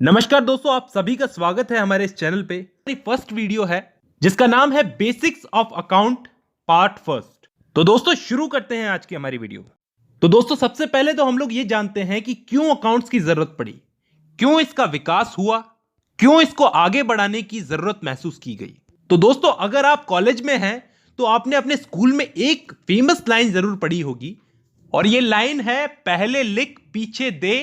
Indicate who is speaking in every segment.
Speaker 1: नमस्कार दोस्तों, आप सभी का स्वागत है हमारे इस चैनल पे। हमारी फर्स्ट वीडियो है जिसका नाम है basics of account part first. तो दोस्तों शुरू करते हैं आज की हमारी वीडियो। तो दोस्तों सबसे पहले तो हम लोग ये जानते हैं कि क्यों अकाउंट्स की जरूरत पड़ी, क्यों इसका विकास हुआ, क्यों इसको आगे बढ़ाने की जरूरत महसूस की गई। तो दोस्तों अगर आप कॉलेज में हैं तो आपने अपने स्कूल में एक फेमस लाइन जरूर पढ़ी होगी, और ये लाइन है पहले लिख पीछे दे,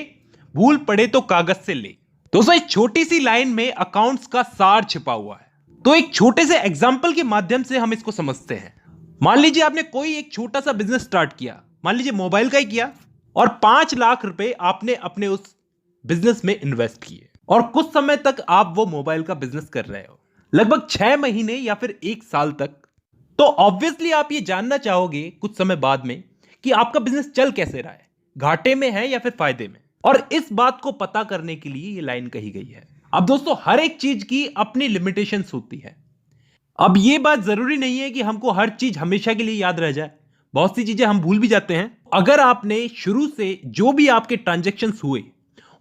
Speaker 1: भूल पड़े तो कागज से ले। दोस्तों इस छोटी सी लाइन में अकाउंट्स का सार छिपा हुआ है। तो एक छोटे से एग्जाम्पल के माध्यम से हम इसको समझते हैं। मान लीजिए आपने कोई एक छोटा सा बिजनेस स्टार्ट किया, मान लीजिए मोबाइल का ही किया, और 5 लाख रुपए आपने अपने उस बिजनेस में इन्वेस्ट किए, और कुछ समय तक आप वो मोबाइल का बिजनेस कर रहे हो, लगभग 6 महीने या फिर 1 साल तक। तो ऑब्वियसली आप ये जानना चाहोगे कुछ समय बाद में कि आपका बिजनेस चल कैसे रहा है, घाटे में है या फिर फायदे में। और इस बात को पता करने के लिए ये लाइन कही गई है। अब दोस्तों हर एक चीज की अपनी लिमिटेशंस होती है। अब ये बात जरूरी नहीं है कि हमको हर चीज हमेशा के लिए याद रह जाए, बहुत सी चीजें हम भूल भी जाते हैं। अगर आपने शुरू से जो भी आपके ट्रांजैक्शंस हुए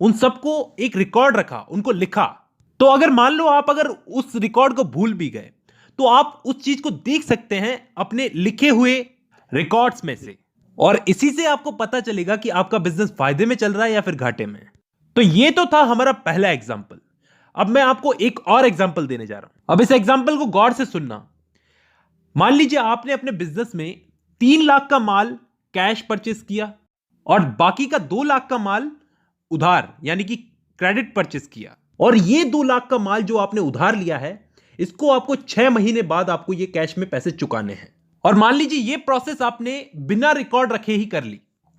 Speaker 1: उन सबको एक रिकॉर्ड रखा, उनको लिखा, तो अगर मान लो आप अगर उस रिकॉर्ड को भूल भी गए तो आप उस चीज को देख सकते हैं अपने लिखे हुए रिकॉर्ड्स में से, और इसी से आपको पता चलेगा कि आपका बिजनेस फायदे में चल रहा है या फिर घाटे में। तो ये तो था हमारा पहला एग्जाम्पल। अब मैं आपको एक और एग्जाम्पल देने जा रहा हूं। अब इस एग्जाम्पल को गौर से सुनना। मान लीजिए आपने अपने बिजनेस में 3 लाख का माल कैश परचेस किया और बाकी का 2 लाख का माल उधार यानी कि क्रेडिट परचेस किया, और ये 2 लाख का माल जो आपने उधार लिया है इसको आपको 6 महीने बाद आपको ये कैश में पैसे चुकाने हैं। और मान लीजिए ये प्रोसेस आपने बिना रिकॉर्ड रखे ही कर ली,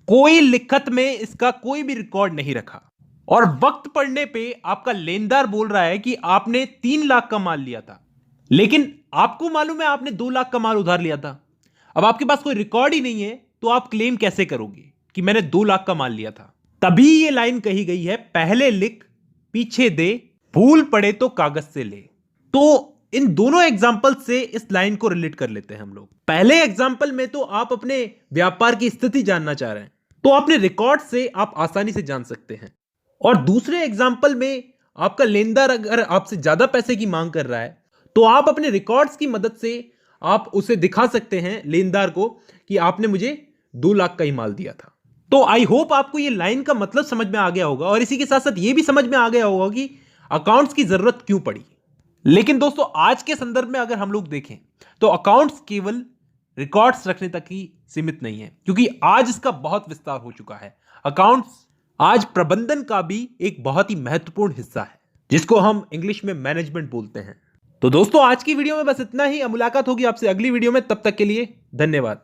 Speaker 1: कोई लिखत में इसका कोई भी रिकॉर्ड नहीं रखा, और वक्त पड़ने पे आपका लेनदार बोल रहा है कि आपने 3 लाख का माल लिया था, लेकिन आपको मालूम है आपने 2 लाख का माल उधार लिया था। अब आपके पास कोई रिकॉर्ड ही नहीं है तो आप क्लेम कैसे करोगे कि मैंने 2 लाख का माल लिया था। तभी ये लाइन कही गई है, पहले लिख पीछे दे, भूल पड़े तो कागज से ले। तो इन दोनों एग्जाम्पल से इस लाइन को रिलेट कर लेते हैं हम लोग। पहले एग्जाम्पल में तो आप अपने व्यापार की स्थिति जानना चाह रहे हैं, तो अपने रिकॉर्ड से आप आसानी से जान सकते हैं। और दूसरे एग्जाम्पल में आपका लेनदार अगर आपसे ज्यादा पैसे की मांग कर रहा है तो आप अपने रिकॉर्ड्स की मदद से आप उसे दिखा सकते हैं लेनदार को कि आपने मुझे 2 लाख का ही माल दिया था। तो आई होप आपको ये लाइन का मतलब समझ में आ गया होगा, और इसी के साथ साथ ये भी समझ में आ गया होगा कि अकाउंट्स की जरूरत क्यों पड़ी। लेकिन दोस्तों आज के संदर्भ में अगर हम लोग देखें तो अकाउंट्स केवल रिकॉर्ड्स रखने तक ही सीमित नहीं है, क्योंकि आज इसका बहुत विस्तार हो चुका है। अकाउंट्स आज प्रबंधन का भी एक बहुत ही महत्वपूर्ण हिस्सा है, जिसको हम इंग्लिश में मैनेजमेंट बोलते हैं। तो दोस्तों आज की वीडियो में बस इतना ही। मुलाकात होगी आपसे अगली वीडियो में, तब तक के लिए धन्यवाद।